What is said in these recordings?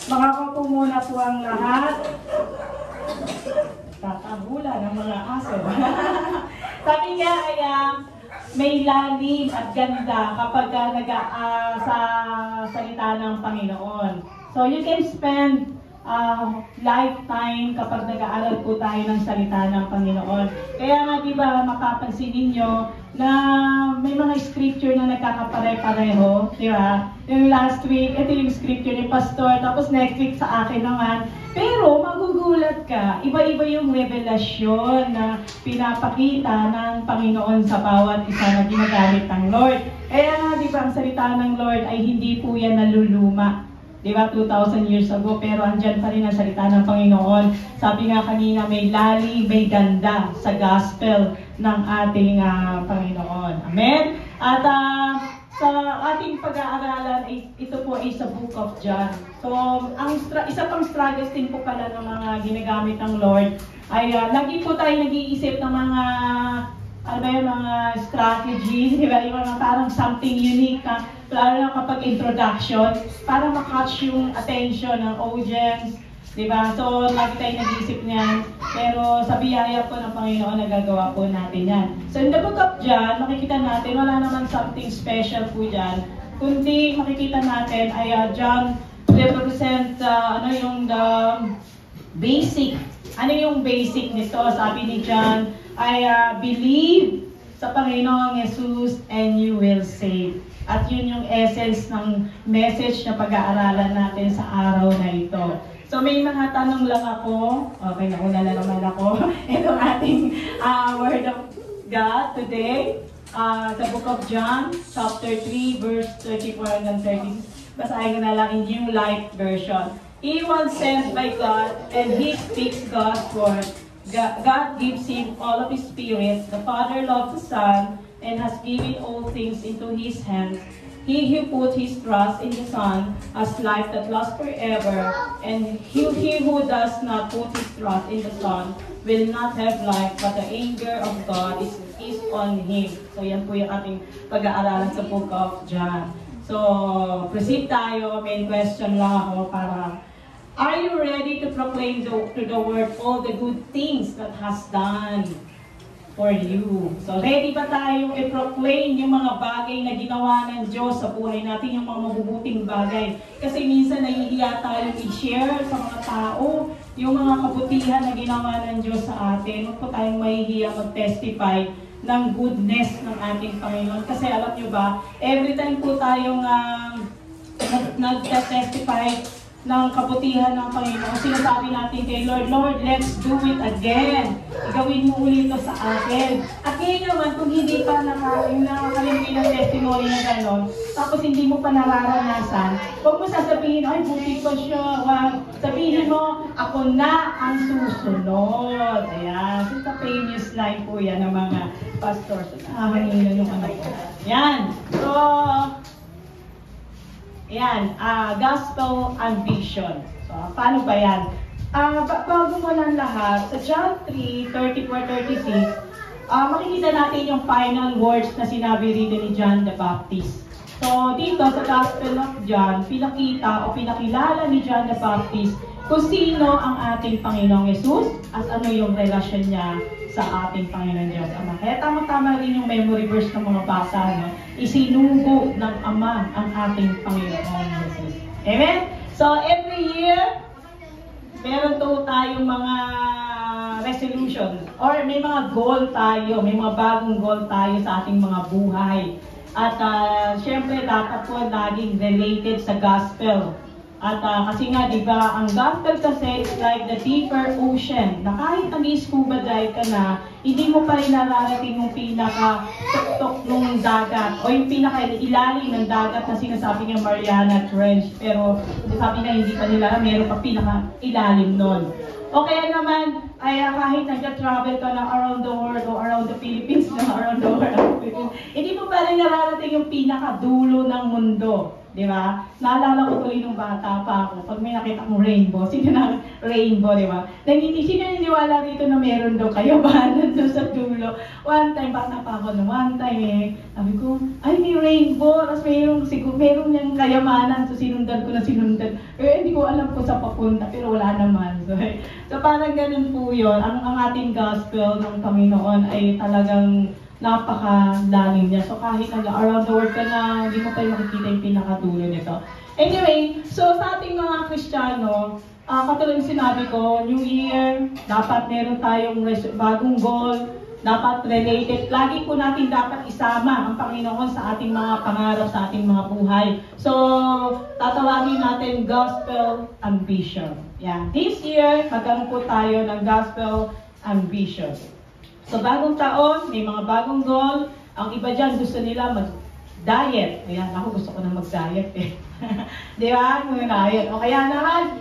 Makakaupo muna po ang lahat. Tatahula ng mga aso. Sabi nga ay may lalim at ganda kapag sa salita ng Panginoon. So you can spend lifetime kapag nag-aaral po tayo ng salita ng Panginoon. Kaya nga di ba mapapansin ninyo na may mga scripture na nagkakapare-pareho, di ba? Yung last week, ito yung scripture ni Pastor, tapos next week sa akin naman. Pero magugulat ka, iba-iba yung revelasyon na pinapakita ng Panginoon sa bawat isa na ginagamit ng Lord. Kaya nga di ba ang salita ng Lord ay hindi po yan naluluma. Diba, 2,000 years ago, pero andyan pa rin ang salita ng Panginoon. Sabi nga kanina, may lalim, may ganda sa gospel ng ating Panginoon. Amen? At sa ating pag-aaralan, ito po ay sa Book of John. So, isa pang struggles din po pala ng mga ginagamit ng Lord ay lagi po tayo nag-iisip ng mga mga strategies, di ba? Yung mga parang something unique lalo na kapag introduction, para makatch yung attention ng audience, di ba? So, lagi tayo nag-iisip niyan. Pero sa biyaya po ng Panginoon, nagagawa po natin yan. So, in the Book of John, makikita natin, wala naman something special po dyan. Kundi makikita natin ay John represent yung the basic. Ano yung basic nito? Sabi ni John, I believe sa Panginoong Jesus and you will save. At yun yung essence ng message na pag-aaralan natin sa araw na ito. So may mga tanong lang ako. Okay, nauna na naman ako. Itong ating Word of God today. Sa Book of John, chapter 3, verse 34 and 36. Basahin ko na lang in New Life Version. He was sent by God and He speaks God's word. God gives Him all of His Spirit. The Father loves the Son and has given all things into His hands. He who put his trust in the Son has life that lasts forever, and he who does not put his trust in the Son will not have life, but the anger of God is on him. So yan po yung ating pag-aaralan sa Book of John. So, proceed tayo. Main question lang ako para, are you ready to proclaim to the world all the good things that has done for you? So, ready ba tayong i-proclaim yung mga bagay na ginawa ng Diyos sa buhay natin, yung mga mabubuting bagay? Kasi minsan nahihiya tayong i-share sa mga tao yung mga kabutihan na ginawa ng Diyos sa atin. Huwag po tayong mahihiya mag-testify ng goodness ng ating Panginoon. Kasi alam nyo ba, every time po tayong nag-testify ng kabutihan ng Panginoon, sinasabi natin kay Lord, Lord, let's do it again. Gawin mo ulit ito sa akin. At ngayon naman, kung hindi pa nakakalimpi ng testimony na gano'n, tapos hindi mo pa nararanasan, huwag mo sasabihin, ay, buti pa siya. Sabihin mo, ako na ang susunod. Ayan. It's a famous line po yan ng mga pastors. Nakahangin yung ano po. Yan. So, yan, gospel ambition. So, paano ba yan? Bago mo ng lahat, sa John 3, 34-36, makikita natin yung final words na sinabi rito ni John the Baptist. So, dito sa Gospel of John, pinakita o pinakilala ni John the Baptist kung sino ang ating Panginoong Jesus at ano yung relasyon niya sa ating Panginoon Diyos Ama. Kaya tama-tama rin yung memory verse ng mga bata, no? Isinugo ng Ama ang ating Panginoong Jesus. Amen? So, every year, meron to tayong mga resolution or may mga goal tayo, may mga bagong goal tayo sa ating mga buhay. At syempre, dapat po laging related sa gospel. At kasi nga, di ba, ang gospel kasi is like the deeper ocean, na kahit nag-scuba dive ka na, hindi mo pa rin nararating yung pinaka-tuktok ng dagat o yung pinaka-ilalim ng dagat na sinasabi ng Mariana Trench. Pero sabi nga, hindi pa nila, meron pa pinaka-ilalim nun. O kaya naman, ay kahit nag-travel ka na around the world o around the Philippines na around the world, hindi mo pa rin nararating yung pinaka-dulo ng mundo. Di ba? Naalala ko tuloy nung bata pa ako, pag may nakita kong rainbow, sino na rainbow, di ba? Sino niniwala rito na meron daw kayo ba nandun sa dulo? One time, bata pa ako na one time sabi ko, ay may rainbow, tapos meron niyang kayamanan, so sinundan ko na sinundan. Hindi ko ko alam po sa papunta, pero wala naman. So parang ganun po yun. Ang ating gospel ng Panginoon ay talagang napakalalim niya. So kahit around the world ka na, hindi mo pa makikita yung pinakadulo nito. Anyway, so sa ating mga Kristiyano, katulad ng sinabi ko, New Year, dapat meron tayong bagong goal, dapat related. Lagi po natin dapat isama ang Panginoon sa ating mga pangarap, sa ating mga buhay. So, tatawagin natin gospel ambition. Yan. This year, magkaroon po tayo ng gospel ambition. So, bagong taon, may mga bagong goal. Ang iba dyan, gusto nila mag-diet. Ayan, ako gusto ko na mag-diet eh. Di ba? Mag-diet. O kaya naman,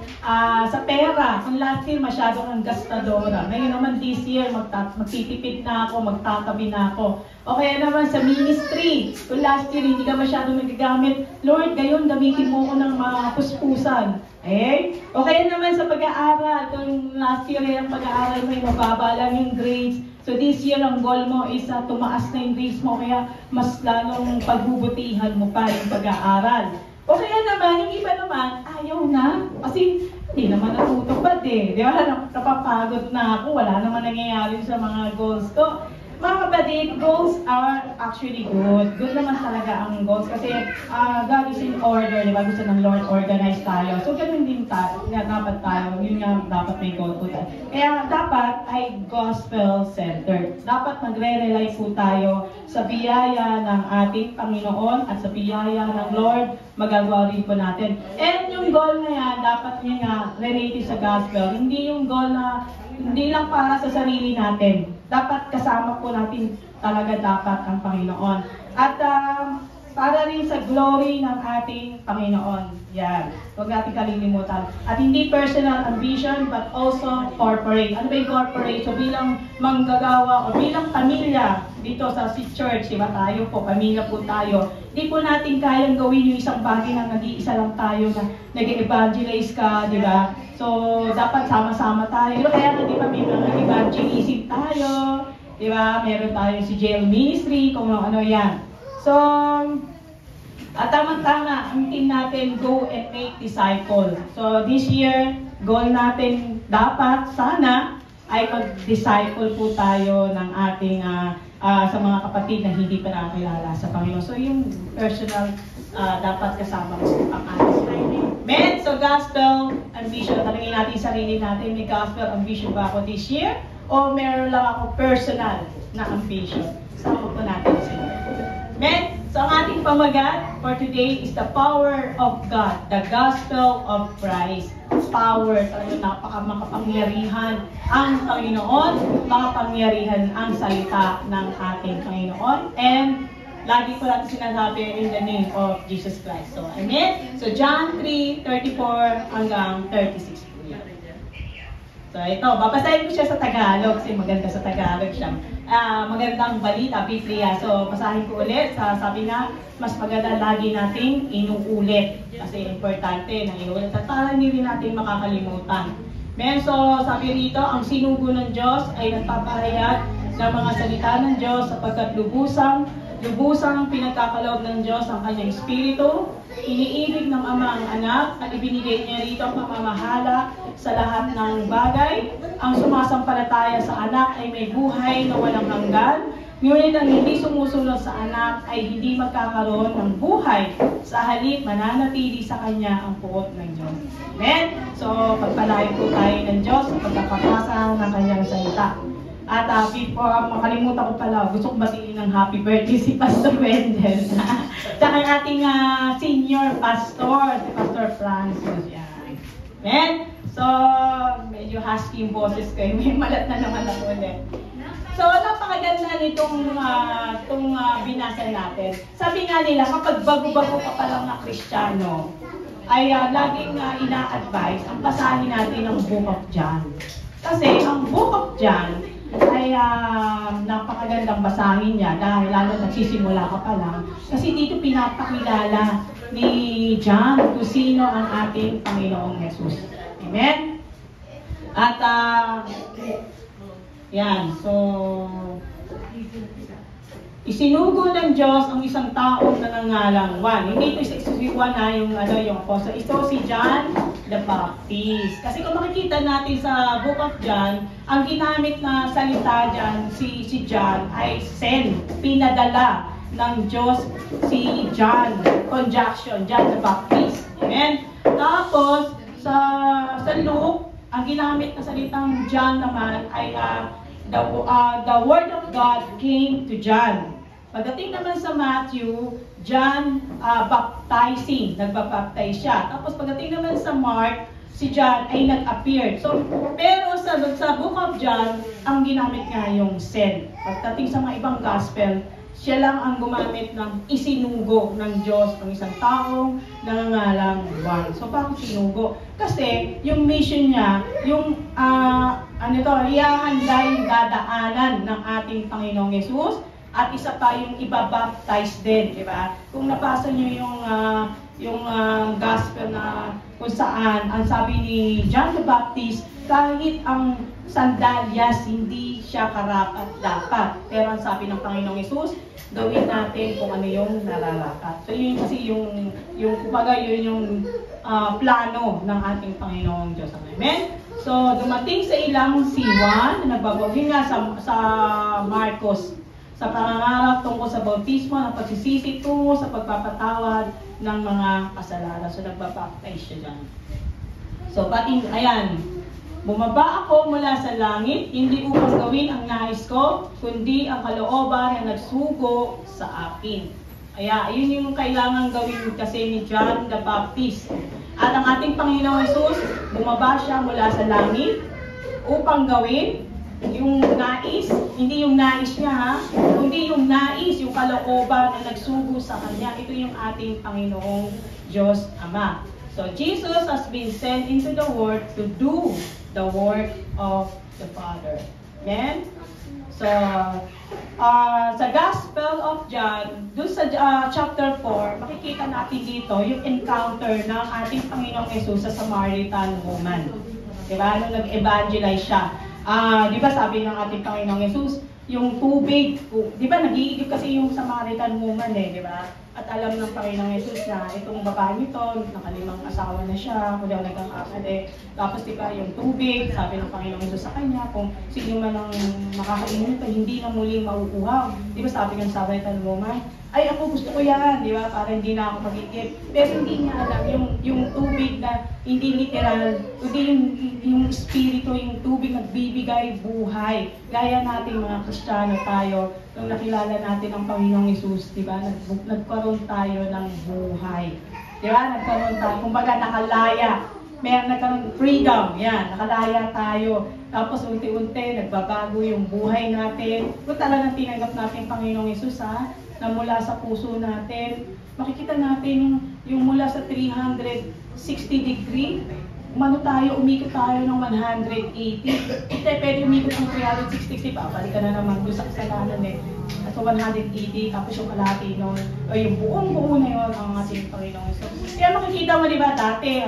sa pera, kung last year masyadong ang gastadora. Ngayon naman this year, magtitipid na ako, magtatabi na ako. O kaya naman sa ministry, kung last year hindi ka masyadong nagagamit, Lord, gayon gamitin mo ko ng mga puspusan. Eh? O kaya naman sa pag-aaral, kung last year yung pag-aaral may mababa lang yung grades, so this year ang goal mo is tumaas na yung grades mo, kaya mas lalong pagbubutihan mo pa yung pag-aaral. O kaya naman, yung iba naman, ayaw na. Kasi hindi naman natutupad eh. Di ba? Napapagod na ako. Wala naman nangyayari sa mga goals ko. Mga kapatid, goals are actually good. Good naman talaga ang goals kasi God is in order, di ba? Gusto ng Lord organize tayo. So, ganun din tayo. Dapat tayo. Yun nga, dapat may goal po tayo. Kaya dapat ay gospel-centered. Dapat magre-rely po tayo sa biyaya ng ating Panginoon at sa biyaya ng Lord, magagawa rin po natin. And yung goal na yan, dapat niya nga related sa gospel. Hindi yung goal na hindi lang para sa sarili natin. Dapat kasama po natin talaga dapat ang Panginoon. At para rin sa glory ng ating Panginoon. Yan. Huwag natin kalilimutan. At hindi personal ambition, but also corporate. Ano ba yung corporate? So bilang manggagawa o bilang pamilya dito sa church, diba tayo po, pamilya po tayo. Hindi po natin kayang gawin yung isang bagay na nag-iisa lang tayo na nag-evangelize ka, diba? So, dapat sama-sama tayo. Kaya nga, di ba, may mga evangelism tayo. Di ba? Meron tayo si jail ministry, kung ano yan. So, at tamang-tama, ang team natin, go and make disciples. So, this year, goal natin dapat, sana, ay mag-disciple po tayo ng ating, sa mga kapatid na hindi pa nakakilala sa Panginoon. So, yung personal, dapat kasama ko ang ating sarili. Men, so gospel ambition. Talangin natin sarili natin, may gospel ambition ba ako this year? O meron lang ako personal na ambition? Sama po natin sila. Men, so ang ating pamagat for today is the power of God, the gospel of Christ. Power, talagang makapangyarihan ang Panginoon, makapangyarihan ang salita ng ating Panginoon, and lagi ko natin sinasabi in the name of Jesus Christ. So, amen? So, John 3:34 hanggang 36. So, ito, babasahin ko siya sa Tagalog kasi maganda sa Tagalog siya. Magandang balita, Biblia. So, basahin ko ulit. Sabi na, mas maganda lagi nating inuulit. Kasi importante na inuulit. At para hindi rin natin makakalimutan. Men, so, sabi rito, ang sinugo ng Diyos ay nagpapahayag ng mga salita ng Diyos sapagkat lubusang pinagkakaloob ng Diyos ang kanyang espiritu, iniibig ng Ama ang anak at ibinigay niya rito ang pamamahala sa lahat ng bagay. Ang sumasampalataya sa anak ay may buhay na walang hanggan, ngunit ang hindi sumusunod sa anak ay hindi magkakaroon ng buhay. Sa halip, mananatili sa kanya ang puot ng Diyos. Amen? So, pagpalain po tayo ng Diyos sa pagkakapasa ng kanyang salita. At before makalimutan ko pala, gusto kong batiin ng happy birthday si Pastor Wendell. Tsaka ang ating senior pastor, si Pastor Francis. Yan. Amen? So, medyo husky yung boses ko. May malat na naman ako ulit. So, napakaganda nitong binasa natin. Sabi nga nila, kapag bago-bago ka pa lang na Kristiyano, ay laging ina-advise ang basahin natin ang Book of John. Kasi ang Book of John ay napakagandang basahin niya dahil lalo nagsisimula ka pa lang. Kasi dito pinapakilala ni John kung sino ang ating Panginoong Jesus. Amen? At yan, so isinugo ng Diyos ang isang taong nangangalang Juan. Hindi ito si Juan na yung apostle. Ito si John the Baptist. Kasi kung makikita natin sa Book of John, ang ginamit na salita dyan, si John, ay send, pinadala ng Diyos si John, conjunction, John the Baptist. Amen? Tapos, sa Luke, ang ginamit na salitang John naman ay the Word of God came to John. Pagdating naman sa Matthew, John baptizing, nagbabaptize siya. Tapos pagdating naman sa Mark, si John ay nag-appear. So, pero sa Book of John, ang ginamit nga yung send. Pagdating sa mga ibang gospel, siya lang ang gumamit ng isinugo ng Diyos ng isang taong nangangalang Juan. So, bakit sinugo? Kasi, yung mission niya, yung, ihahanda yung dadaanan ng ating Panginoong Yesus, at isa pa yung ibabaptize din, di ba? Kung nabasa niyo yung gospel na kung saan, ang sabi ni John the Baptist, kahit ang sandalyas, hindi siya karapat-dapat. Pero ang sabi ng Panginoong Yesus, gawin natin kung ano yung nararapat. So yun kasi kumbaga yun yung plano ng ating Panginoong Diyos. Amen? So dumating sa ilang si Juan, nagbabawin nga sa Marcos, sa pangangarap tungkol sa bautismo, ng pagsisisi tungo sa pagpapatawad ng mga kasalanan. So nagbabaptize siya dyan. So ayan, bumaba ako mula sa langit, hindi upang gawin ang nais ko, kundi ang kalooban na nagsugo sa akin. Kaya, yun yung kailangan gawin kasi ni John the Baptist. At ang ating Panginoong Jesus, bumaba siya mula sa langit upang gawin yung nais, hindi yung nais niya ha, kundi yung nais, yung kalooban na nagsugo sa Kanya. Ito yung ating Panginoong Diyos Ama. So, Jesus has been sent into the world to do the work of the Father. Amen? So, sa Gospel of John, doon sa chapter 4, makikita natin dito yung encounter ng ating Panginoong Jesus sa Samaritan woman. Diba? Nung nag-evangelize siya. Di ba sabi ng ating Panginoong Jesus, yung tubig, di ba nag-iigib kasi yung Samaritan woman di ba? At alam ng Panginoong Jesus na itong babae nito, nakalimang asawa na siya, kung daw nagkakasali. Tapos di ba yung tubig, sabi ng Panginoong Jesus sa kanya, kung sino man ang makakainom nito, hindi na muling mauuhaw. Di ba sabi ng Samaritan woman, ay ako gusto ko yan, di ba? Para hindi na ako mag-iigib. Pero hindi niya alam yung tubig na hindi literal, kundi yung espiritu, yung tubig nagbibigay buhay. Gaya nating mga Kristiyano tayo, nung nakilala natin ang Panginoong Hesus, di ba? Nagkaroon tayo ng buhay. Di ba? Nagkaroon tayo, kumbaga nakalaya. Meron nagkaroon freedom, yan, nakalaya tayo. Tapos unti-unti, nagbabago yung buhay natin. Kung talagang tinanggap natin Panginoong Hesus, na mula sa puso natin, makikita natin yung mula sa 360 degree, umikot tayo ng 180. Hindi pwede umikot ng 360, babalikan na naman doon sa kasalanan So 180, tapos yung kalahati nun, o yung buong na yun ang ating Panginoon. So, kaya makikita mo, di ba, dati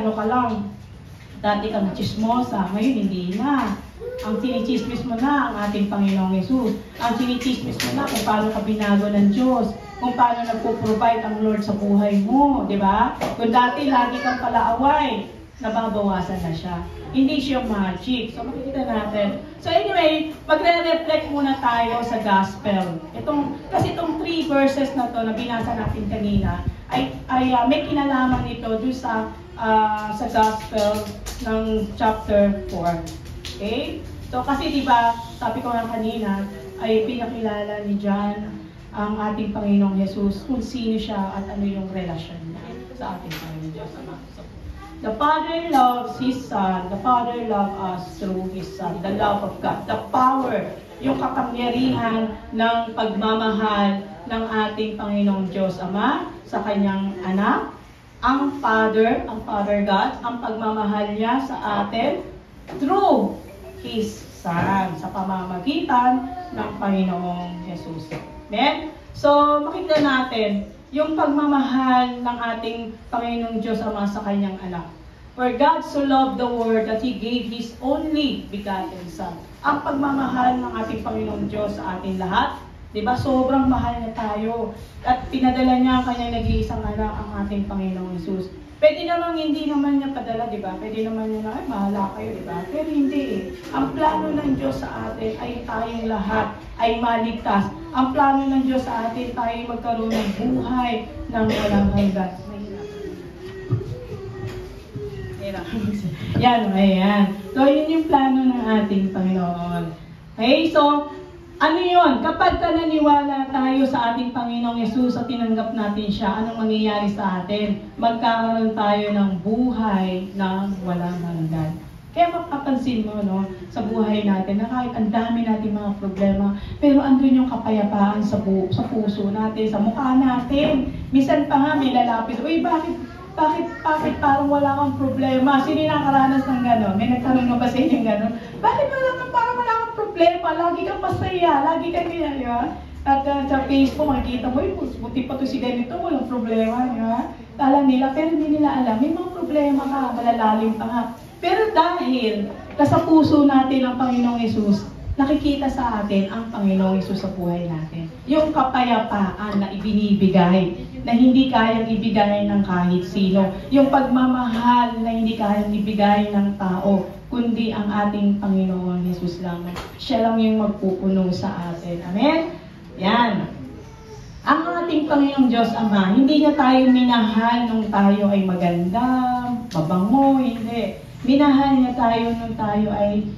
kang chismosa, ngayon hindi na. Ang sinichismis mo na ang ating Panginoong Yesus. Ang sinichismis mo na kung paano ka binago ng Diyos. Kung paano nagpo-provide ang Lord sa buhay mo. Di ba? Kung dati lagi kang palaaway, nababawasan na siya. Hindi siya magic. So makikita natin. So anyway, magre-reflect muna tayo sa gospel. Kasi itong 3 verses na to na binasa natin kanina, ay may kinalaman nito doon sa gospel ng chapter 4. Okay? So kasi diba, sabi ko nga kanina, ay pinakilala ni John ang ating Panginoong Jesus kung sino siya at ano yung relasyon niya sa ating Panginoong Diyos Ama. So, the Father loves His Son. The Father loves us through His Son. The love of God. The power, yung kapangyarihan ng pagmamahal ng ating Panginoong Diyos Ama sa Kanyang anak. Ang Father God, ang pagmamahal niya sa atin through His Son, sa pamamagitan ng Panginoong Jesus. Amen? So, makikita natin yung pagmamahal ng ating Panginoong Diyos Ama sa Kanyang anak. For God so loved the world that He gave His only begotten Son. Ang pagmamahal ng ating Panginoong Diyos sa ating lahat, diba? Sobrang mahal niya tayo. At pinadala niya ang Kanyang nag-iisang anak, ang ating Panginoong Jesus. Pwede naman hindi naman niya padala, di ba? Pwede naman niya na, ay, mahala kayo, di ba? Pero hindi eh. Ang plano ng Diyos sa atin ay tayong lahat ay maligtas. Ang plano ng Diyos sa atin tayo magkaroon ng buhay ng walang hanggan. Yan, ayan. So, yun yung plano ng ating Panginoon. Okay, so, ano yun? Kapag naniwala tayo sa ating Panginoong Yesus at tinanggap natin siya, anong mangyayari sa atin? Magkakaroon tayo ng buhay na walang hanggan. Kaya mapapansin mo, no, sa buhay natin na kahit ang dami nating mga problema, pero andun yung kapayapaan sa puso natin, sa mukha natin. Minsan pa nga may lalapit, uy, bakit parang wala kang problema? Sino yung nakaranas ng gano'n? May nagtanong na ba sa inyo gano'n? Bakit parang wala kang problema? Lagi kang masaya, lagi kang ginagawa. At sa Facebook, makikita mo, buti pa to si ganito, walang problema, di ba? Kala nila, pero hindi nila alam, may mga problema ka, malalalim pa nga. Pero dahil nasa puso natin ang Panginoong Yesus, nakikita sa atin ang Panginoong Yesus sa buhay natin. Yung kapayapaan na ibinibigay, na hindi kayang ibigay ng kahit sino. Yung pagmamahal na hindi kayang ibigay ng tao, kundi ang ating Panginoon Yesus lang. Siya lang yung magpupuno sa atin. Amen? Yan. Ang ating Panginoong Diyos Ama, hindi niya tayo minahal nung tayo ay maganda, mabango, hindi. Minahal niya tayo nung tayo ay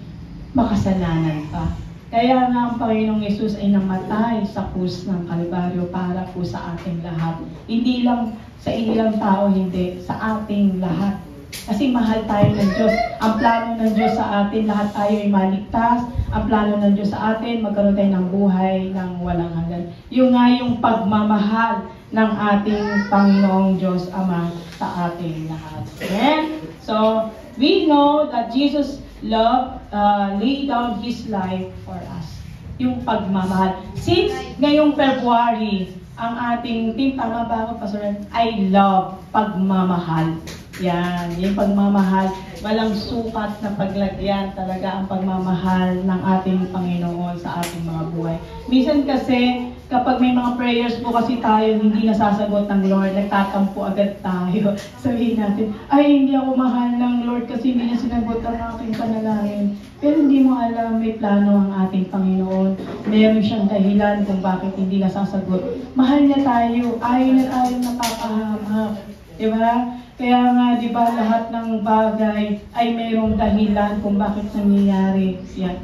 makasalanan pa. Kaya nga ang Panginoong Yesus ay namatay sa krus ng Kalbaryo para po sa ating lahat. Hindi lang sa ilang tao, hindi. Sa ating lahat. Kasi mahal tayo ng Diyos. Ang plano ng Diyos sa atin, lahat tayo ay maligtas. Ang plano ng Diyos sa atin, magkaroon tayo ng buhay ng walang hanggan. Yung nga yung pagmamahal ng ating Panginoong Diyos Ama sa ating lahat. Amen? So, we know that Jesus lay down His life for us. Yung pagmamahal. Since ngayong February, ang ating team, tama ba ako, Pastor? I love pagmamahal. Yan, yung pagmamahal. Walang sukat na paglagyan talaga ang pagmamahal ng ating Panginoon sa ating mga buhay. Minsan kasi, kapag may mga prayers po kasi tayo hindi nasasagot ng Lord, nagtatampo agad tayo. Sabihin natin, ay hindi ako mahal ng Lord kasi hindi niya sinagot ang aking panalangin. Pero hindi mo alam, may plano ang ating Panginoon. Meron siyang dahilan kung bakit hindi nasasagot. Mahal niya tayo, ayaw na tayo napapahamak. Diba? Kaya nga, di ba, lahat ng bagay ay mayroong dahilan kung bakit nangyayari yan.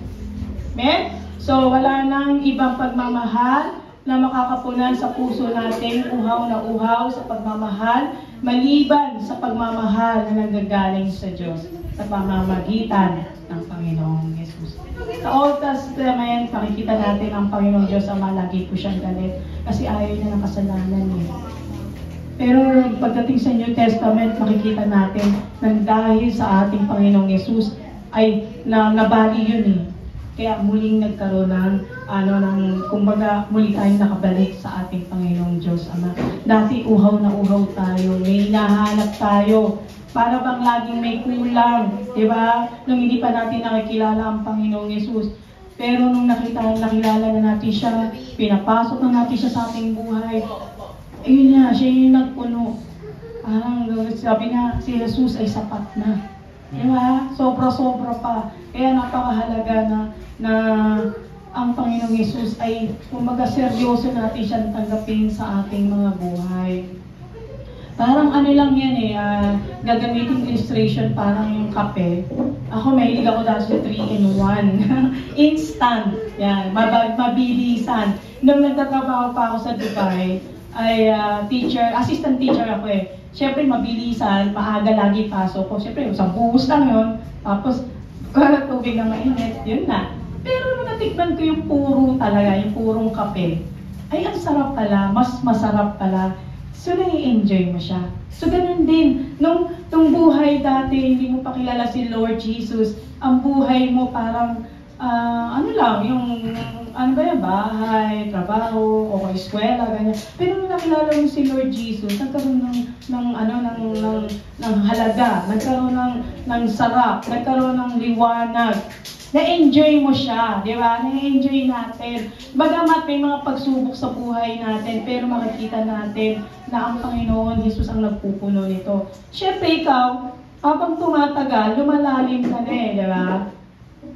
Amen? So, wala nang ibang pagmamahal na makakapunan sa puso natin, uhaw na uhaw sa pagmamahal, maliban sa pagmamahal na nanggagaling sa Diyos, sa pamamagitan ng Panginoong Yesus. Sa Old Testament, makikita natin ang Panginoong Diyos Ama, lagi po siyang galit kasi ayaw niya ng kasalanan niya. Pero pagdating sa New Testament, makikita natin na dahil sa ating Panginoong Yesus ay nabali yun eh. Kaya muling nagkaroon ng, kumbaga, muli tayong nakabalik sa ating Panginoong Diyos Ama. Dati uhaw na uhaw tayo, may hinahanap tayo, para bang laging may kulang, di ba? Nung hindi pa natin nakikilala ang Panginoong Yesus. Pero nung nakilala na natin siya, pinapasok na natin siya sa ating buhay, ayun niya, siya yung nagpuno. Sabi nga, si Jesus ay sapat na. Diba? Sobra-sobra pa. Kaya napakahalaga na ang Panginoong Yesus ay, kumbaga, seryoso natin siyang tanggapin sa ating mga buhay. Parang ano lang yan eh, gagamitin illustration parang yung kape. Ako, mahilig ako dati sa 3-in-1. Instant. Yan, mabilisan. Nung nagtatrabaho pa ako sa Dubai, ay assistant teacher ako eh. Siyempre, mabilisan, maaga lagi pasok ko. Siyempre, isang buhos lang yun. Tapos, tubig na mainit, yun na. Pero nung natikman ko yung puro talaga, yung purong kape, ay ang sarap pala, mas masarap pala. So, nai-enjoy mo siya. So, ganun din. Nung buhay dati, hindi mo pa kilala si Lord Jesus, ang buhay mo parang, ano lang, yung, ano ba yan, bahay, trabaho, o eskwela, ganyan. Pero nung nakilala mo si Lord Jesus, nagkaroon ng halaga, nagkaroon ng sarap, nagkaroon ng liwanag. Na-enjoy mo siya, di ba? Na-enjoy natin. Bagamat may mga pagsubok sa buhay natin, pero makikita natin na ang Panginoon Jesus ang nagpupuno nito. Siyempre ikaw, habang tumatagal, lumalalim ka na eh, di ba?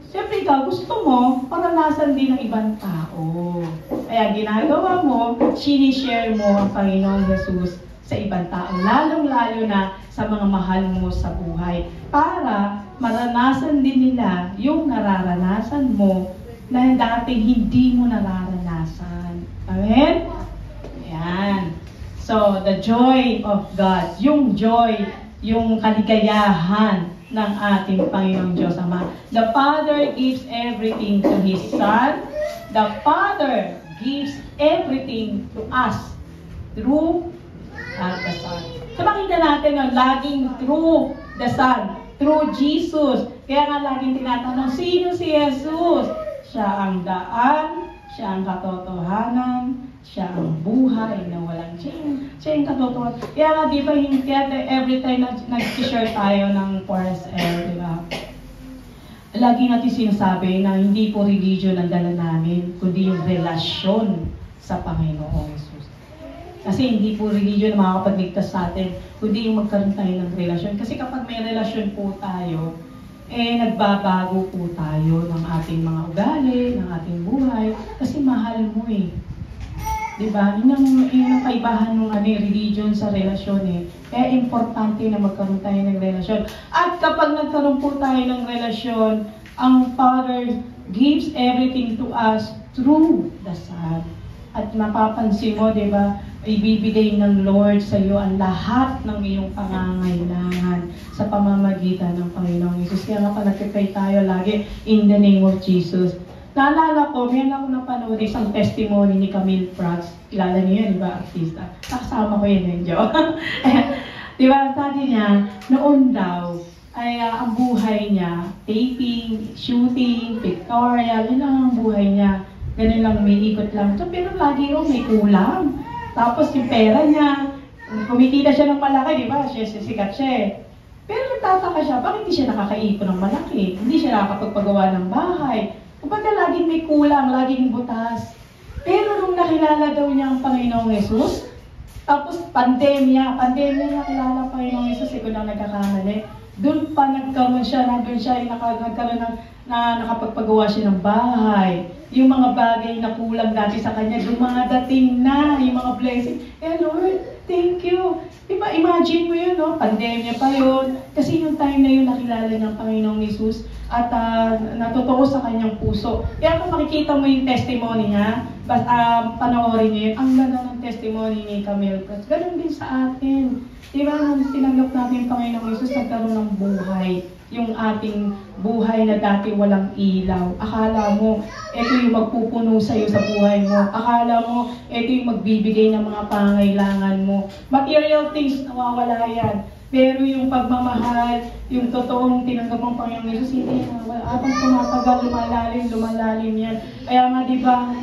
Siyempre ikaw, gusto mo, paranasan din ng ibang tao. Kaya ginagawa mo, sinishare mo ang Panginoon Jesus sa ibang tao, lalong-lalo na sa mga mahal mo sa buhay, para maranasan din nila yung nararanasan mo na dating hindi mo nararanasan. Amen? Ayan. So, the joy of God, yung joy, yung kaligayahan ng ating Panginoong Diyos Ama. The Father gives everything to His Son. The Father gives everything to us through the Son. So makita natin laging through the Son, through Jesus. Kaya nga laging tinatanong, sino si Jesus? Siya ang daan, siya ang katotohanan, siya ang buhay na walang change. Siya yung katotohanan. Kaya nga di ba, every time nag-share tayo ng 4SL, di ba? Lagi natin sinasabi na hindi po religion ang dala namin, kundi yung relasyon sa Panginoong Jesus. Kasi hindi po religion na makakapagligtas sa atin, kundi yung magkaroon tayo ng relasyon. Kasi kapag may relasyon po tayo, nagbabago po tayo ng ating mga ugali, ng ating buhay, kasi mahal mo eh. Diba? Yun ang kaibahan ng religion sa relasyon eh. Kaya importante na magkaroon tayo ng relasyon. At kapag nagkaroon po tayo ng relasyon, ang Father gives everything to us through the Son. At mapapansin mo, diba, ibibigay ng Lord sa iyo ang lahat ng iyong pangangailangan sa pamamagitan ng Panginoong Jesus. Kaya nga nagpipray tayo lagi in the name of Jesus. Naalala ko, meron ako napanood isang testimony ni Camille Prats. Kilala niyo yun, di ba, artista? Kasama ko yun, Joe. Di ba, sabi niya, noon daw, ay ang buhay niya, taping, shooting, pictorial, yun lang ang buhay niya. Ganun lang, may ikot lang. So, pero lagi yung may kulang. Tapos yung pera niya, kumikita siya ng malaki, di ba? Sikat siya eh. Pero nagtataka siya, bakit hindi siya nakakaipon ng malaki? Hindi siya nakakapagpagawa ng bahay. Kumbaga laging may kulang, laging butas. Pero nung nakilala daw niya ang Panginoong Jesus, tapos pandemya niya kilala ang Panginoong Jesus, kung lang nagkakamali. Doon pa nagkaroon siya, nagkaroon na nakapagpagawa siya ng bahay. Yung mga bagay na kulang dati sa kanya, yung mga dating na, yung mga blessing. Lord, thank you. Diba, imagine mo yun, no? Pandemya pa yun. Kasi yung time na yun, nakilala niya ang Panginoong Jesus at natotoo sa kanyang puso. Kaya kung makikita mo yung testimony niya, panoorin niyo yun, ang ganda ng testimony ni Camille Prats. Ganun din sa atin. Diba, nung tinanggap natin ang Panginoong Jesus, nagkaroon ng buhay. Yung ating buhay na dati walang ilaw. Akala mo, ito yung magpupuno sa'yo sa buhay mo. Akala mo, ito yung magbibigay ng mga pangangailangan mo. Material things, nawawala yan. Pero yung pagmamahal, yung totoong tinanggap ng Panginoong Jesus, hindi na. Habang tumatagal, lumalalim yan. Kaya nga, di ba,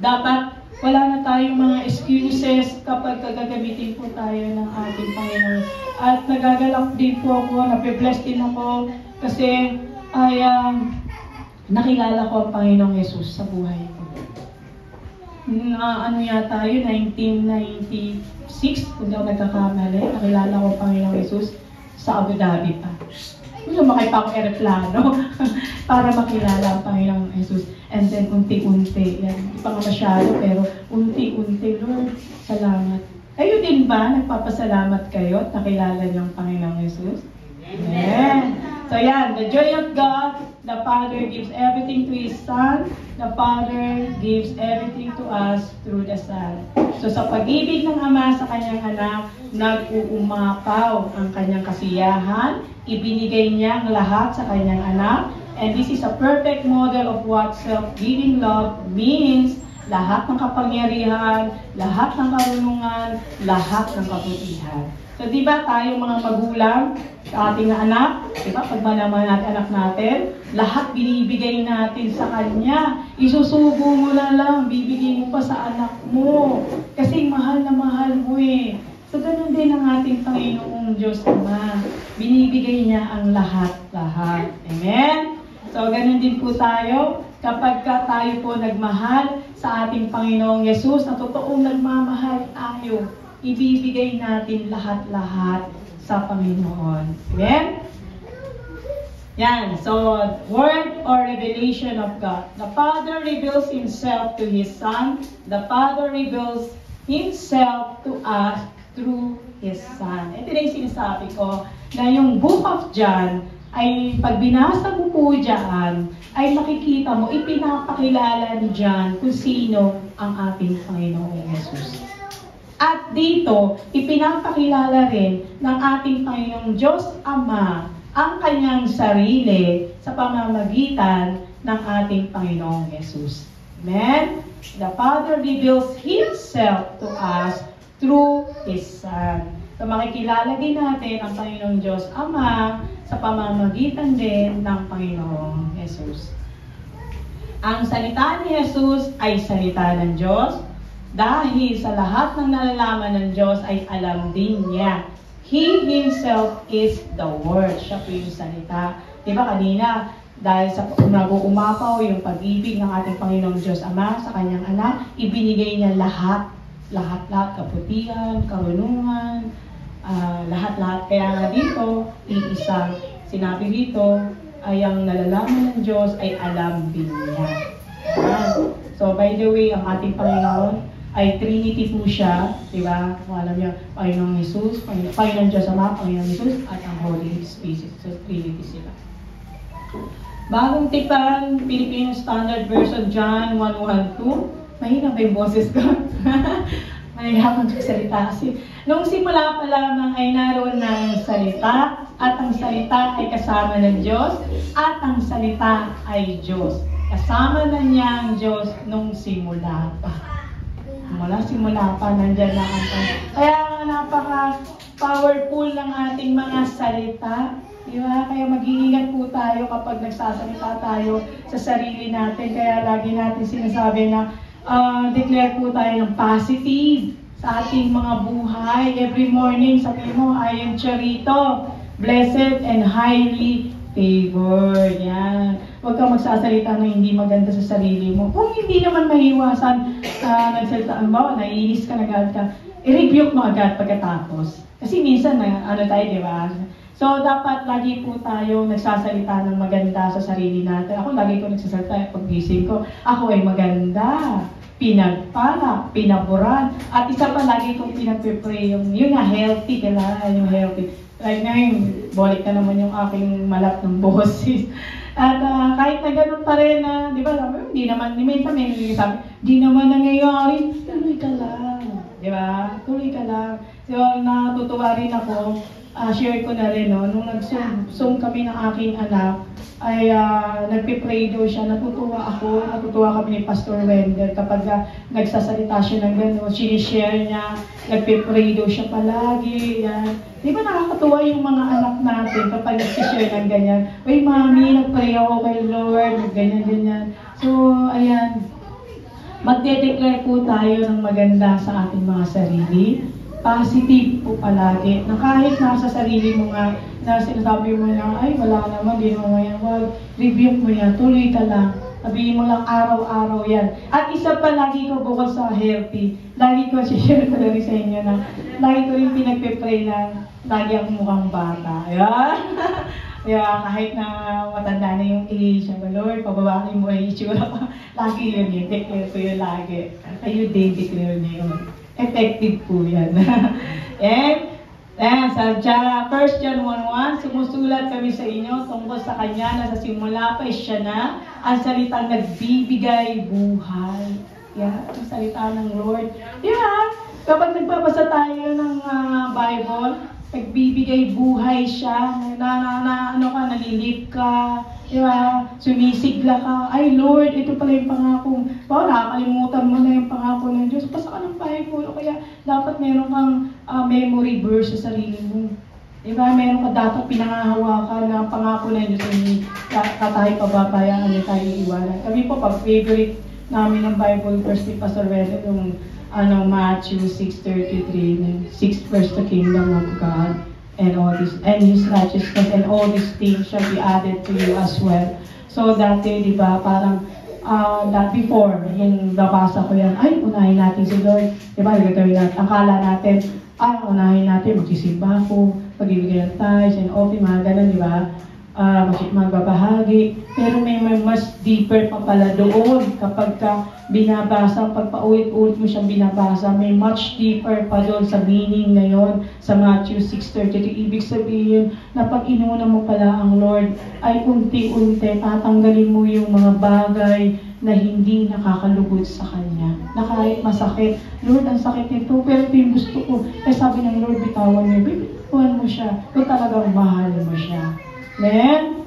dapat wala na tayong mga excuses kapag gagamitin po tayo ng ating Panginoon. At nagagalak din po ako, nape-bless din ako kasi nakilala ko ang Panginoong Jesus sa buhay ko. Ano yata yun, 1996, kung daw nagkakamali, nakilala ko ang Panginoong Jesus sa Abu Dhabi pa. Lumakay pa akong aeroplano para makilala ang Panginoong Jesus. And then, unti-unti. Yan. Hindi pa nga masyado, pero unti-unti. Lord, salamat. Kayo din ba? Nagpapasalamat kayo at nakilala niyo ang Panginoong Jesus? Amen. So yan, the joy of God, the Father gives everything to His Son. The Father gives everything to us through the Son. So sa pag-ibig ng Ama sa kanyang anak, nag-uumapaw ang kanyang kasiyahan. Ibinigay niya ang lahat sa kanyang anak. And this is a perfect model of what self-giving love means. Lahat ng kapangyarihan, lahat ng karunungan, lahat ng kabutihan. So, di ba tayong mga magulang sa ating anak, di ba, pag malaman natin anak natin, lahat binibigay natin sa kanya. Isusubo mo na lang, bibigay mo pa sa anak mo. Kasi mahal na mahal mo eh. So, ganun din ang ating Panginoong Diyos Ama. Binibigay niya ang lahat-lahat. Amen? So, ganun din po tayo. Kapag tayo po nagmahal sa ating Panginoong Yesus, na totoong nagmamahal tayo, ibibigay natin lahat-lahat sa Panginoon. Amen? Yan. So, word or revelation of God. The Father reveals Himself to His Son. The Father reveals Himself to us through His Son. Ito na yung sinasabi ko, na yung Book of John, ay pag binasa mo po dyan, ay makikita mo, ipinapakilala ni John kung sino ang ating Panginoong Yesus. At dito, ipinapakilala rin ng ating Panginoong Diyos Ama ang kanyang sarili sa pamamagitan ng ating Panginoong Yesus. Amen? The Father reveals Himself to us through His Son. So makikilala din natin ang Panginoong Diyos Ama sa pamamagitan din ng Panginoong Yesus. Ang salita ni Jesus ay salita ng Diyos dahil sa lahat ng nalalaman ng Diyos ay alam din niya. He Himself is the Word. Siya po yung salita. Diba kanina, dahil sa nag-uumapaw yung pag-ibig ng ating Panginoong Diyos Ama sa kanyang anak, ibinigay niya lahat. Lahat-lahat, kaputihan, karunungan, lahat-lahat. Kaya nga dito, iisang sinabi dito, ay ang nalalaman ng Diyos ay alam din niya. So, by the way, ang ating Panginoon ay Trinity po siya, di ba? Kung alam niyo, Panginoong Jesus, Panginoong Diyos Ama, Panginoong Jesus, at ang Holy Spirit. So, Trinity sila. Bagong tipan, Filipino Standard Version, John 1:1-2. Mahina ba yung boses ko? Mahihapang magsalita kasi. Nung simula pa lamang ay naroon ng salita, at ang salita ay kasama ng Diyos, at ang salita ay Diyos. Kasama na niya ang Diyos nung simula pa. Simula pa, nandyan na ang Panginoon. Kaya napaka-powerful ng ating mga salita. Diba? Kaya mag-iingat po tayo kapag nagsasalita tayo sa sarili natin. Kaya lagi natin sinasabi na declare po tayo ng positive sa ating mga buhay. Every morning, sabi mo, I am Charito, blessed and highly favored. Yan. Huwag kang magsasalita na hindi maganda sa sarili mo. Kung hindi naman maiiwasan nagsalita, naiinis ka, nagagad ka, i-rebuke mo agad pagkatapos. Kasi minsan, tayo, di ba? So, dapat lagi po tayo nagsasalita ng maganda sa sarili natin. Ako, lagi ko nagsasalita pag-gising ko. Ako ay maganda, pinagpala, pinaburan. At isa pa, lagi kong pinag-pray yung nga, healthy, kailangan yung healthy. Like ngayon, balik na naman yung aking malat ng boses. At kahit na ganun pa rin, di ba, hindi naman, minsan may nagsasabi, di naman nangyayari, tuloy ka lang. Di ba? Tuloy ka lang. So, natutuwa rin ako, share ko na rin, no? Nung nag-zoom kami ng aking anak, ay nagpipray daw siya. Natutuwa kami ni Pastor Wender kapag nagsasalita siya ng gano'n, sinishare niya, nagpipray daw siya palagi. Yan. Di ba nakakatuwa yung mga anak natin kapag nagsishare ng ganyan? Uy, mami, nagpray ako kay Lord, ganyan-ganyan. So, ayan, magde-declare po tayo ng maganda sa ating mga sarili. Positive po palagi, na kahit nasa sarili mo nga, na sinasabi mo na, ay wala naman, di naman yan, wag, rebuke mo yan, tuloy ka lang, sabihin mo lang araw-araw yan. At isa pa, lagi ko bukod sa healthy, lagi ko share ko rin sa inyo na, lagi ko rin pinagpipray na, lagi ang mukhang bata. Ayan. Kaya kahit na matanda na yung age, Lord, pababakin mo ay itsura ko, lagi yun yun, declare ko yun lagi. Kayo din, declare niyo yun. Effective po yan. And sa 1 John 1:1, sumusulat kami sa inyo tungkol sa Kanya na sa simula pa siya na ang salitang nagbibigay buhay. Yan, ang salita ng Lord. Di ba? Kapag nagbabasa tayo ng Bible, nagbibigay buhay siya, nalilip ka, di ba? Sumisigla ka, ay Lord, ito pala yung pangako. Nakakalimutan mo na yung pangako ng Diyos. Basta ka ng Bible, o kaya dapat meron kang memory verse sa sarili mo. Di ba? Meron ka dapat pinangahawakan na pangako ng Diyos, hindi tayo pababayaan, hindi tayo iiwanan. Kami po, pag favorite namin ng Bible verse ni Pastor Wendell, yung Matthew 6:33, seek first the kingdom of God and all this and His righteousness and all these things shall be added to you as well. So dati, di ba, parang that before, yung nabasa ko yan, ay, unahin natin si Lord. Di ba, gagawin natin, akala natin, unahin natin, magsisimba ko, pagbibigay ng tithes and offering, mga ganun, di ba? Magbabahagi. Pero may mas deeper pa pala doon kapag ka binabasa, pag paulit-ulit mo siyang binabasa, may much deeper pa doon sa meaning na yon sa Matthew 6:33. Ibig sabihin na pag inuna mo pala ang Lord, ay unti-unti tatanggalin mo yung mga bagay na hindi nakakalugod sa Kanya. Na kahit masakit, Lord, ang sakit nito, pero ito yung gusto ko. Kaya sabi ng Lord, bitawan mo, bitawan mo siya. Kung talagang mahal mo siya. Amen?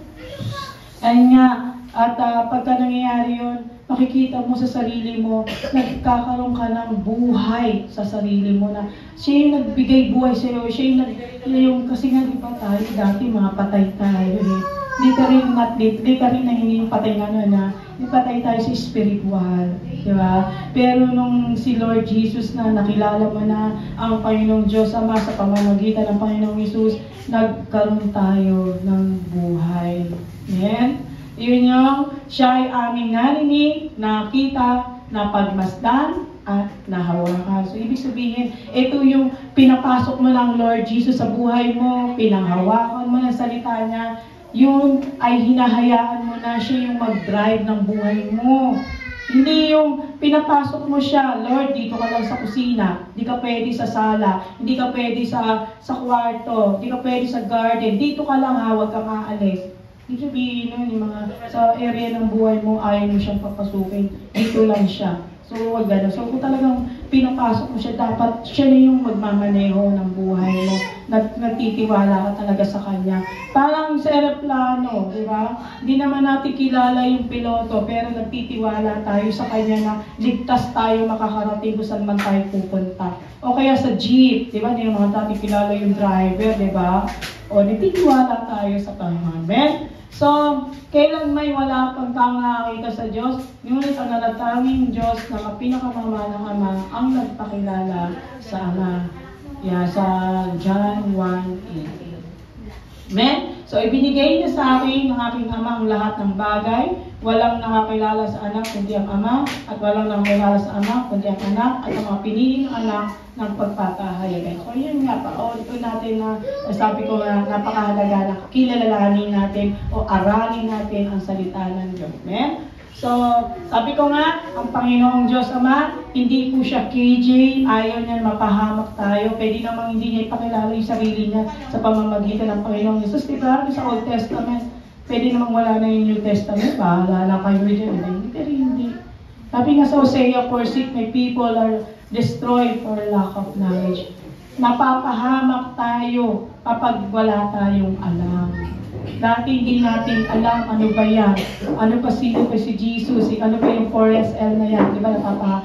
Ayun nga, at pagka nangyayari yun, makikita mo sa sarili mo, nagkakaroon ka ng buhay sa sarili mo na siya yung nagbigay buhay sa iyo, siya yung kasi nga di ba tayo, dati mga patay tayo eh. Literal na hindi yung patay nga na, patay tayo sa spiritual, di ba? Pero nung si Lord Jesus na nakilala mo na ang Panginoong Diyos Ama sa pamamagitan ng Panginoong Jesus, nagkaroon tayo ng buhay. Amen? Yun yung siya ay aming narinig, nakita, napagmasdan, at nahawakan. So, ibig sabihin, ito yung pinapasok mo ng Lord Jesus sa buhay mo, pinanghawakan mo ng salita niya, yun ay hinahayaan mo na siya yung mag-drive ng buhay mo. Hindi yung pinapasok mo siya, Lord, dito ka lang sa kusina, hindi ka pwede sa sala, hindi ka pwede sa kwarto, hindi ka pwede sa garden, dito ka lang ha, huwag kang aalis. Ibig sabihin nun, yung mga sa area ng buhay mo, ayaw mo siyang papasukin, dito lang siya. So, wag gano'n. So, kung talagang pinapasok mo siya, dapat siya na yung magmamaneho ng buhay mo. Nagtitiwala ka talaga sa kanya. Parang sa aeroplano, di ba? Hindi naman natin kilala yung piloto, pero nagtitiwala tayo sa kanya na ligtas tayo makakarating kung saan man tayo pupunta. O kaya sa jeep, di ba? Hindi naman natin kilala yung driver, di ba? O, nagtitiwala tayo sa Panginoon. Amen? So, kailan may wala pang nakakita sa Diyos, ngunit ang natatanging Diyos na pinakamamalang Ama ang nagpakilala sa Ama. Sa John 1:18. Amen? So, ibinigay niya sa akin ng aking Ama ang lahat ng bagay. Walang nakakilala sa anak kundi ang Ama, at walang nakakilala sa Ama kundi ang anak, at ang mga piniling anak ng pagpapahalaga. So, yun nga, paulit natin na sabi ko na napakahalaga na kilalanin natin o aralin natin ang salita ng Diyos. Amen? So, sabi ko nga, ang Panginoong Diyos Ama, hindi po siya KJ, ayaw niya mapahamak tayo. Pwede namang hindi niya ipakilala yung sarili niya sa pamamagitan ng Panginoong Jesus. Diba? Sa Old Testament, pwede namang wala na yung New Testament. Bahala na kayo dyan. Pero hindi. Sabi nga sa Hosea 4:6, my people are destroyed for lack of knowledge. Napapahamak tayo kapag wala tayong alam. Dati hindi natin alam ano ba yan, ano pa si Jesus, ano pa yung 4SL na yan, di ba napapahamak?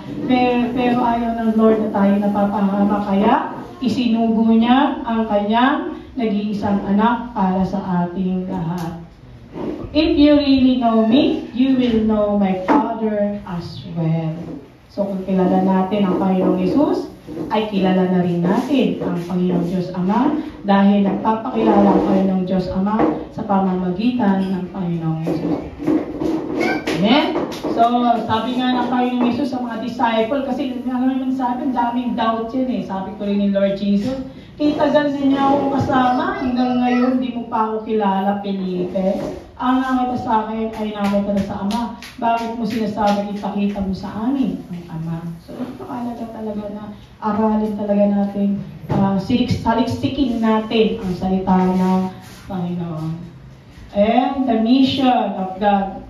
Pero ayaw ng Lord na tayo napapahamak, kaya isinugo niya ang kanyang nag-iisang anak para sa ating lahat. If you really know me, you will know my Father as well. So kung kilala natin ang Panginoong Jesus, ay kilala na rin natin ang Panginoong Diyos Ama dahil nagpapakilala ang Panginoong Diyos Ama sa pamamagitan ng Panginoong Jesus. Amen? So, sabi nga ng Panginoong Jesus sa mga disciple, kasi naman sabi, daming doubt yan eh. Sabi ko rin ni Lord Jesus, kitagal din niya ako kasama, hanggang ngayon, di mo pa ako kilala, Felipe. Ang nakita sa akin ay nakita na sa Ama. Bakit mo sinasabi, ipakita mo sa amin ang Ama? So, napakalaga talaga na aralin talaga natin, saliksikin natin ang salita ng Panginoon. And the mission of God.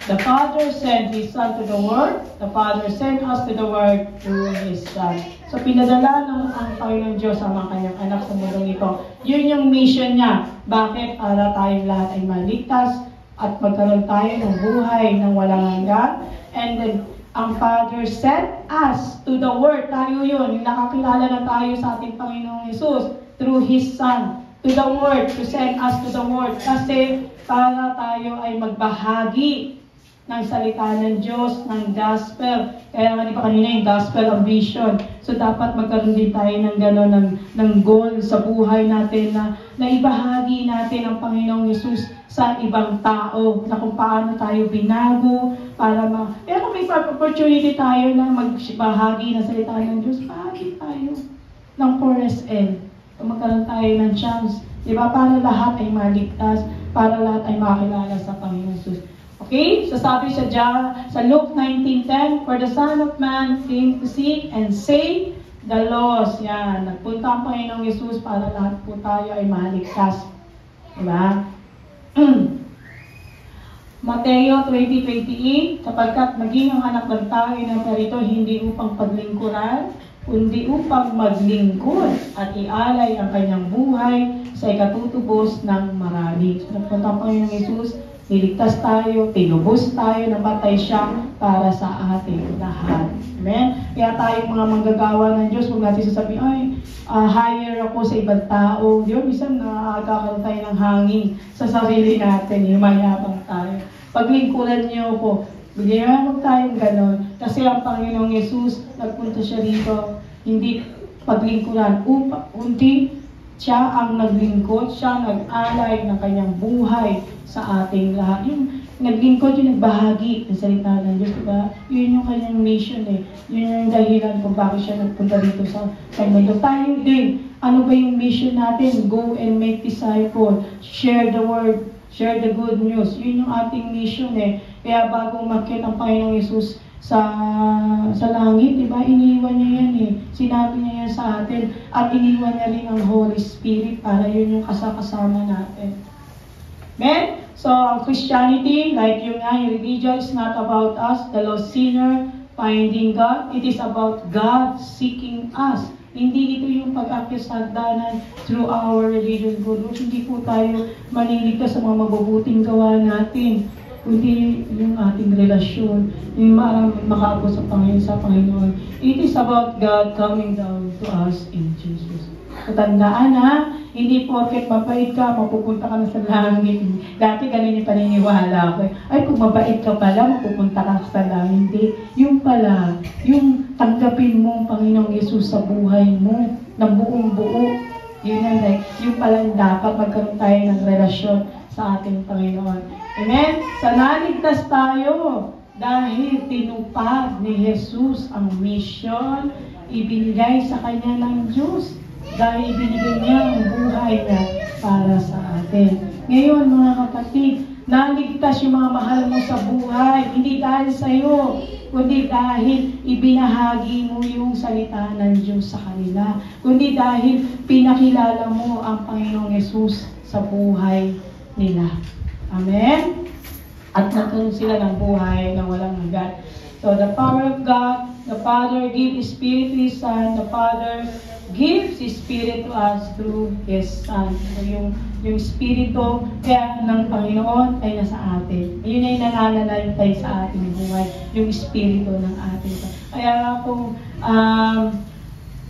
The Father sent His Son to the world. The Father sent us to the world through His Son. So, pinadala ng ang Panginoong Diyos ang mga kanyang anak sa mundong ito. Yun yung mission niya. Bakit? Para tayong lahat ay maligtas at magkaroon tayo ng buhay ng walang hanggan. And then, ang Father sent us to the world. Tayo yun. Yung nakakilala na tayo sa ating Panginoong Jesus through His Son. To the world. To send us to the world. Kasi para tayo ay magbahagi ng salita ng Diyos, ng gospel. Kaya nga di ba kanina yung gospel ambition. So dapat magkaroon din tayo ng gano'n, ng goal sa buhay natin na ibahagi natin ang Panginoong Yesus sa ibang tao, na kung paano tayo binago, pero kung may opportunity tayo na magbahagi ng salita ng Diyos, bahagi tayo ng 4SL. Kung magkaroon tayo ng chance, di ba? Para lahat ay maligtas, para lahat ay makilala sa Panginoong Yesus. Okay? So sabi sa Luke 19:10, "For the Son of Man came to seek and save the lost." Yan. Nagpunta ang Panginoong Yesus para lahat po tayo ay maligtas. Diba? Mateo 20:28, "Sapagkat maging ang anak ng tao ay narito hindi upang paglingkuran, kundi upang maglingkod at ialay ang kanyang buhay sa ikatutubos ng marami." So nagpunta ang Panginoong Yesus, niligtas tayo, tinubos tayo, namatay siya para sa ating lahat. Amen? Kaya tayong mga manggagawa ng Diyos, huwag natin sasabihin, hire ako sa ibang tao. Di ba, minsan nakakaroon tayo ng hangin sa sarili natin, mayabang tayo. Paglingkuran niyo ako, huwag tayong ganon. Kasi ang Panginoong Yesus, nagpunta siya dito, hindi paglingkuran, kundi siya ang naglingkod, siya nag-alay ng kanyang buhay sa ating lahat. Yung naglingkod, yung nagbahagi ng salita ng Diyos, diba? Yun yung kanyang mission eh. Yun yung dahilan kung bakit siya nagpunta dito sa mundo. Tayo din, ano ba yung mission natin? Go and make disciples, share the word, share the good news. Yun yung ating mission eh. Kaya bago umakyat ang Panginoong Yesus sa langit, diba? Iniwan niya yan eh. Sinabi niya yan sa atin. At iniwan niya rin ang Holy Spirit para yun yung kasama natin. Amen? So, Christianity, like yung religion, is not about us, the lost sinner, finding God. It is about God seeking us. Hindi ito yung pag-akyat sa hagdanan through our religion good works. Hindi po tayo maniligtas sa mga mabubuting gawa natin. Kundi yung ating relasyon, yung makaabot sa Panginoon. It is about God coming down to us in Jesus. Tandaan hindi porket mabait ka, mapupunta ka na sa langit. Dati ganun yung paniniwala ko. Ay, kung mabait ka pala, mapupunta ka sa langit. Hindi. Yung pala, yung tanggapin mo ang Panginoong Yesus sa buhay mo, ng buong buo. Yun ang yung pala dapat magkaroon tayo ng relasyon sa ating Panginoon. Amen? So, naligtas tayo dahil tinupad ni Jesus ang mission ibinigay sa kanya ng Diyos. Dahil ibinigay niya ang buhay niya para sa atin. Ngayon, mga kapatid, naligtas yung mga mahal mo sa buhay, hindi dahil sa iyo, kundi dahil ibinahagi mo yung salita ng Diyos sa kanila, kundi dahil pinakilala mo ang Panginoong Yesus sa buhay nila. Amen? At nagkaroon sila ng buhay na walang hanggan. So, the power of God, the Father gives His Spirit to His Son, the Father gives His Spirit to us through His Son. So, yung Espiritu kaya ng Panginoon ay nasa atin. Yun ay nananalantay sa ating buhay, yung Espiritu ng ating. Kaya kung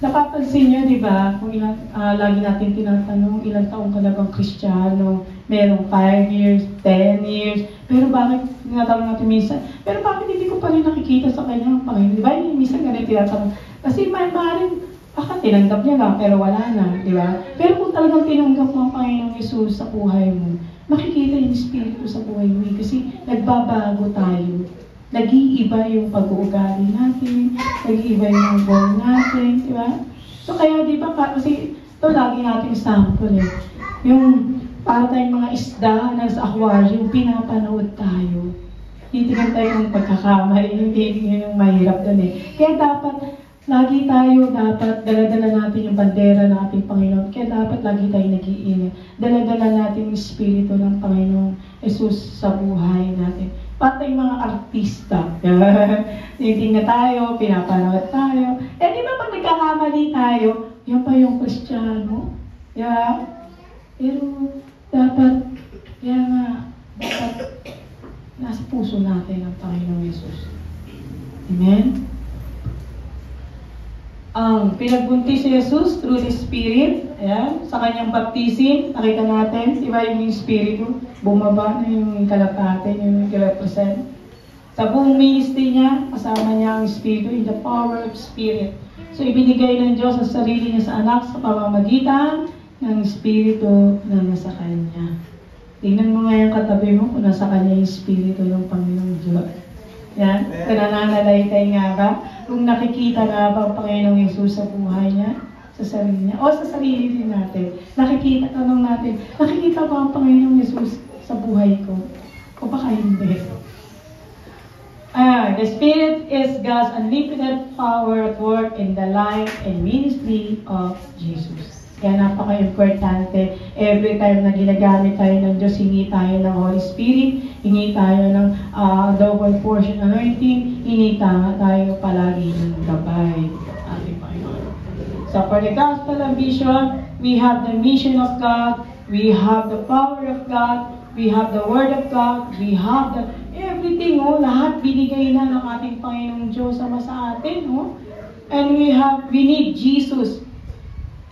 napapansin nyo, di ba, kung lagi natin tinatanong, ilang taong ka na bang Kristiyano? Merong 5 years, 10 years, pero bakit, tinatanong natin minsan, pero bakit hindi ko pa rin nakikita sa kanya ang Panginoon? Di ba, minsan ganun tinatanong. Kasi maaaring, baka tinanggap niya lang, pero wala na, di ba? Pero kung talagang tinanggap mo ang Panginoong Yesus sa buhay mo, makikita yung Espiritu sa buhay mo, kasi nagbabago tayo. Nag-iiba yung pag-uugali natin, nag-iiba yung goal natin, di ba? So kaya di ba, kasi ito lagi natin sample eh. Yung para tayong mga isda na sa aquarium, pinapanood tayo. Titignan tayo ng pagkakamali, hindi yung mahirap doon eh. Kaya dapat, lagi tayo, dapat dala-dala natin yung bandera ng ating Panginoon. Kaya dapat lagi tayo nag-iingat. Dala-dala natin yung Espiritu ng Panginoong Jesus sa buhay natin. Pati yung mga artista. Titingnan tayo, pinapanood tayo. Eh di ba pag nagkakamali tayo, yan pa yung Kristiyano. Yeah. Pero dapat, kaya nga, dapat nasa puso natin ang Panginoong Yesus. Amen? Ang pinagbuntis si Jesus through the Spirit, ayan, sa kanyang baptism, nakita natin, di ba yung Espiritu, bumaba na yung kalapate, yung nag-represent. Sa buong ministry niya, kasama niya ang Espiritu in the power of Spirit. So, ibinigay ng Diyos ang sarili niya sa anak sa pamamagitan ng Espiritu na nasa Kanya. Tingnan mo nga yung katabi mo kung nasa Kanya yung Espiritu ng Panginoong Diyos. Yan, kung nananalaytay nga ba, kung nakikita nga ba ang Panginoong Yesus sa buhay niya, sa sarili niya, o sa sarili din natin. Nakikita, tanong natin, nakikita ba ang Panginoong Yesus sa buhay ko? O baka hindi? The Spirit is God's unlimited power at work in the life and ministry of Jesus. Kaya napaka-importante, every time na ginagamit tayo ng Diyos, hingi tayo ng Holy Spirit, hingi tayo ng double portion anointing, hingi tayo palagi ng gabay. Ating Panginoon. So for the gospel of vision, we have the mission of God, we have the power of God, we have the Word of God, we have the everything, lahat binigay na ng ating Panginoong Diyos sama sa atin, And we need Jesus.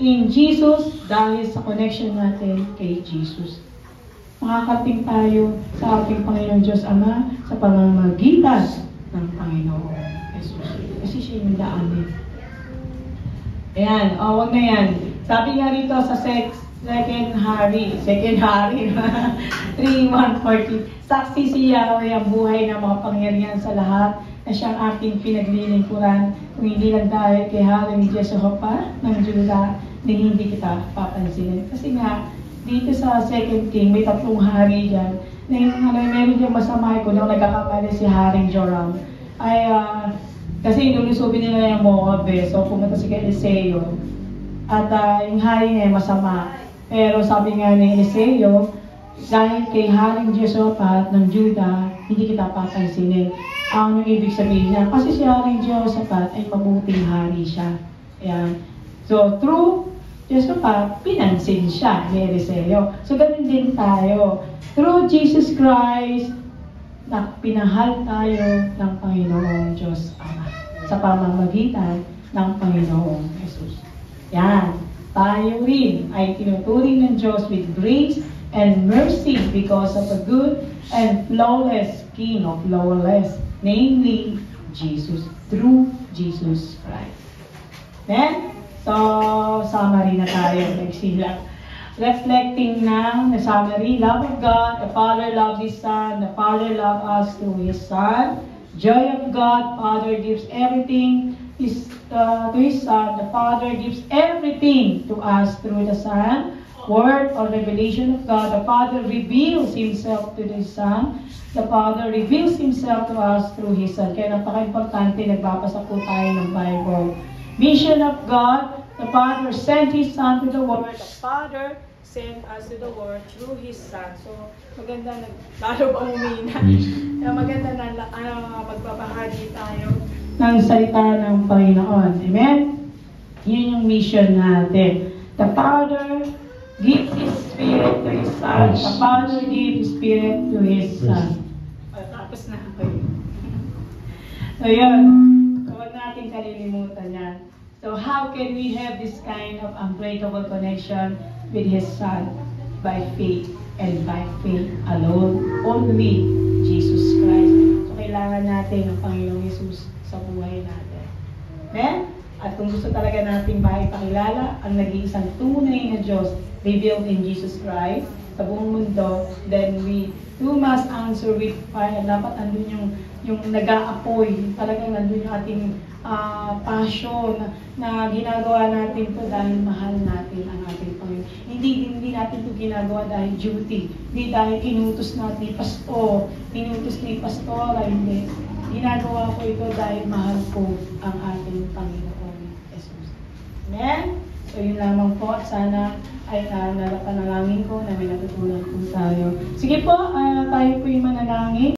In Jesus, dahil sa connection natin kay Jesus. Makakating tayo sa ating Panginoong Diyos Ama sa pamamagitan ng Panginoong Jesus. Kasi siya yung daanin. Ayan, wag na yan. Sabi nga rito sa Second Hari 3:1-40. Saksi siya ang buhay ng mga pangyarihan sa lahat na siyang ating pinaglilingkuran kung hindi lang dahil kay Haring Jehoshaphat ng Juda na hindi kita papansinin. Kasi nga, dito sa 2 King, may 3 hari dyan na meron diyang masama ko nung nagkakamali si Haring Joram. Kasi inulusubin nila yung Moab, so pumunta si Eliseo. At yung hari niya masama. Pero sabi nga ni Eliseo, dahil kay Haring Jehoshaphat ng Juda, hindi kita papansinin. Ano yung ibig sabihin niya? Kasi si Haring Jehoshaphat ay mabuting hari siya. Ayan. So, through Jehoshaphat, pinansin siya ni Eliseo. So, ganun din tayo. Through Jesus Christ, pinahal tayo ng Panginoong Diyos Ama sa pamamagitan ng Panginoong Jesus. Yan. Tayo rin ay tinuturing ng Diyos with grace and mercy because of a good and flawless King of flawless, namely Jesus, through Jesus Christ. Then, so, summary na tayo, nagsilang. Reflecting ng summary, love of God, the Father loves His Son, the Father loves us through His Son. Joy of God, Father gives everything to His Son. The Father gives everything to us through the Son. Word or revelation of God, the Father reveals Himself to His Son. The Father reveals Himself to us through His Son. Kaya napaka-importante, nagbabasa po tayo ng Bible. Mission of God, the Father sent His Son to the world. The Father sent us to the world through His Son. So, maganda na, lalo ba umina? Maganda na magbabahagi tayo ng salita ng Panginoon. Amen? Yun yung mission natin. The Father gives His Spirit to His Son. The Father gives His Spirit to His Son. Tapos na ako yun. So, yun. So, huwag natin kalilimutan yan. So, how can we have this kind of unbreakable connection with His Son? By faith, and by faith alone. Only Jesus Christ. So, kailangan natin ang Panginoong Jesus sa buhay natin. Amen? At kung gusto talaga natin maipakilala ang nag-iisang tunay na Diyos revealed in Jesus Christ sa buong mundo, then we must answer with fire. Dapat andun yung nag-aapoy. Talagang nandun yung ating passion na ginagawa natin to dahil mahal natin ang ating Panginoon. Hindi natin to ginagawa dahil duty. Hindi dahil inutos natin ni Pastor, inutos ni Pastora, hindi. Ginagawa ko ito dahil mahal ko ang ating Panginoon Jesus. Amen? So yun lamang po at sana ay panalangin ko na may natutunan po tayo. Sige po, tayo po yung manalangin.